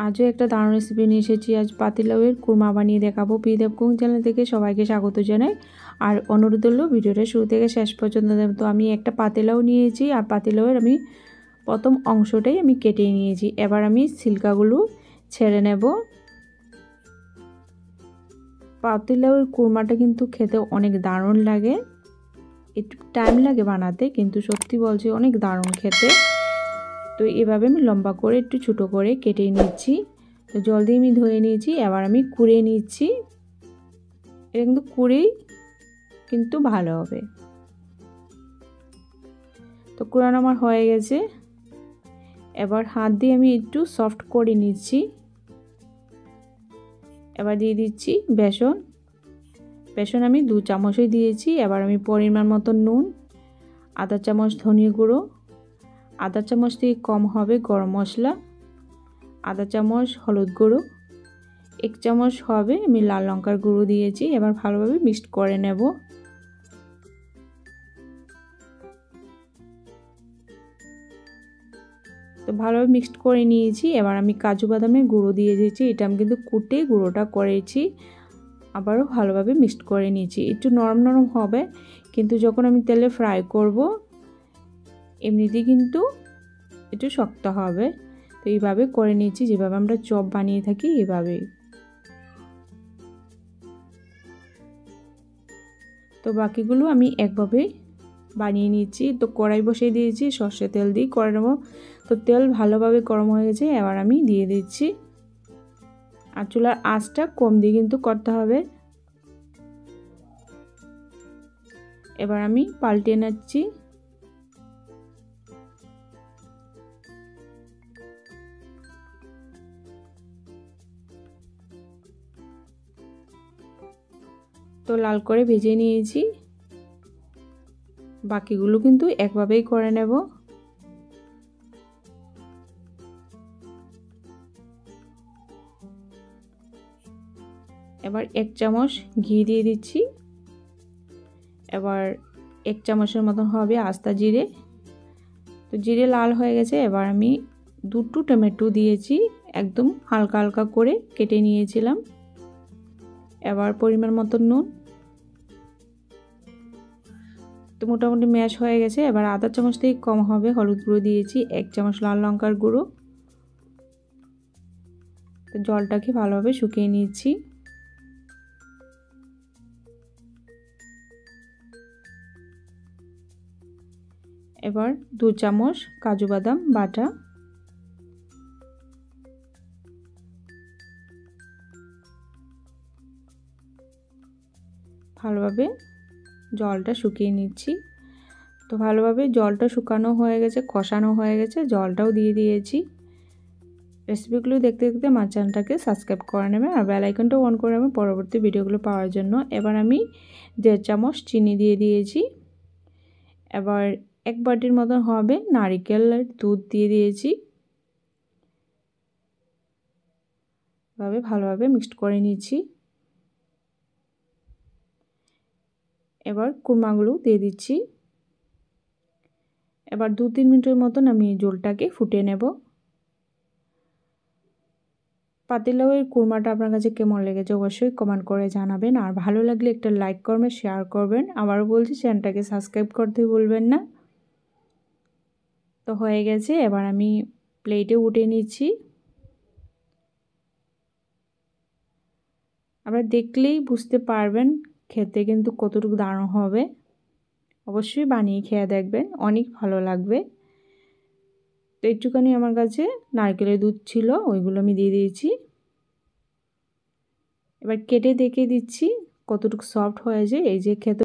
আজও একটা দারুণ রেসিপি নিয়ে এসেছি। আজ পাতিলাউয়ের কুরমা বানিয়ে দেখাবো। পিদেব কুকিং চ্যানেল থেকে সবাইকে স্বাগত জানাই। আর অনুরোধ হলো ভিডিওটা শুরু থেকে শেষ পর্যন্ত দেব। তো আমি একটা পাতিলাউ নিয়েছি, আর পাতিলাউয়ের আমি প্রথম অংশটাই আমি কেটে নিয়েছি। এবার আমি ছিলকাগুলো ছেড়ে নেব। পাতিলাউয়ের কুরমাটা কিন্তু খেতে অনেক দারুণ লাগে, একটু টাইম লাগে বানাতে, কিন্তু সত্যি বলছি অনেক দারুণ খেতে। তো এভাবে আমি লম্বা করে একটু ছোটো করে কেটে নিচ্ছি। তো জল দিয়ে আমি ধুয়ে নিয়েছি। এবার আমি কুড়িয়ে নিচ্ছি। এটা কিন্তু কুড়েই কিন্তু ভালো হবে। তো কুড়ানো আমার হয়ে গেছে। এবার হাত দিয়ে আমি একটু সফট করে নিচ্ছি। এবার দিয়ে দিচ্ছি বেসন। বেসন আমি 2 চামচই দিয়েছি। এবার আমি পরিমাণ মতো নুন, আধা চামচ ধনিয়া গুঁড়ো, আধা চামচ থেকে কম হবে গরম মশলা, আধা চামচ হলুদ গুঁড়ো, 1 চামচ হবে আমি লাল লঙ্কার গুঁড়ো দিয়েছি। এবার ভালোভাবে মিক্সড করে নেব। তো ভালোভাবে মিক্সড করে নিয়েছি। এবার আমি কাজু বাদামের গুঁড়ো দিয়ে দিয়েছি। এটা আমি কিন্তু কুটে গুঁড়োটা করেছি। আবারও ভালোভাবে মিক্সড করে নিয়েছি। একটু নরম নরম হবে, কিন্তু যখন আমি তেলে ফ্রাই করব এমনিতেই কিন্তু একটু শক্ত হবে। তো এইভাবে করে নিয়েছি, যেভাবে আমরা চপ বানিয়ে থাকি এভাবেই। তো বাকিগুলো আমি একভাবে বানিয়ে নিচ্ছি। তো কড়াই বসিয়ে দিয়েছি, সর্ষে তেল দিয়ে করে নেব। তো তেল ভালোভাবে গরম হয়ে গেছে। এবার আমি দিয়ে দিচ্ছি। আর চুলার আঁচটা কম দিয়ে কিন্তু করতে হবে। এবার আমি পাল্টে নিচ্ছি। তো লাল করে ভেজে নিয়েছি। বাকিগুলো কিন্তু একভাবেই করে নেব। এবার 1 চামচ ঘি দিয়ে দিচ্ছি। এবার 1 চামচের মতন হবে আস্তা জিরে। তো জিরে লাল হয়ে গেছে। এবার আমি 2টো টমেটো দিয়েছি, একদম হালকা হালকা করে কেটে নিয়েছিলাম। এবার পরিমাণ মতো নুন। তো মোটামুটি ম্যাশ হয়ে গেছে। এবার আধা চামচ থেকে কম হবে হলুদ গুঁড়ো দিয়েছি, 1 চামচ লাল লঙ্কার গুঁড়ো। তো জলটাকে ভালোভাবে শুকিয়ে নিচ্ছি। এবার 2 চামচ কাজু বাদাম বাটা, ভালোভাবে জলটা শুকিয়ে নিচ্ছি। তো ভালোভাবে জলটা শুকানো হয়ে গেছে, কষানো হয়ে গেছে, জলটাও দিয়ে দিয়েছি। রেসিপিগুলো দেখতে দেখতে আমার চ্যানেলটাকে সাবস্ক্রাইব করে নেবেন, আর বেল আইকনটাও অন করে নেবেন পরবর্তী ভিডিওগুলো পাওয়ার জন্য। এবার আমি 1.5 চামচ চিনি দিয়ে দিয়েছি। এবার 1 বাটির মতন হবে নারকেলের দুধ দিয়ে দিয়েছি। ভালোভাবে মিক্সড করে নিচ্ছি। এবার কুরমাগুলো দিয়ে দিচ্ছি। এবার 2-3 মিনিটের মতন আমি ঝোলটাকে ফুটিয়ে নেব। পাতিলাউয়ের কুরমাটা আপনার কাছে কেমন লেগেছে অবশ্যই কমেন্ট করে জানাবেন। আর ভালো লাগলে একটা লাইক করবেন, শেয়ার করবেন। আবারও বলছি চ্যানেলটাকে সাবস্ক্রাইব করতে ভুলবেন না। তো হয়ে গেছে। এবার আমি প্লেটে উঠে নিচ্ছি। আপনারা দেখলেই বুঝতে পারবেন খেতে কিন্তু কতটুকু দারুণ হবে। অবশ্যই বানিয়ে খেয়ে দেখবেন, অনেক ভালো লাগবে। তো একটুখানি আমার কাছে নারকেলের দুধ ছিল, ওইগুলো আমি দিয়ে দিয়েছি। এবার কেটে দেখে দিচ্ছি কতটুকু সফট হয়েছে। এই যে খেতে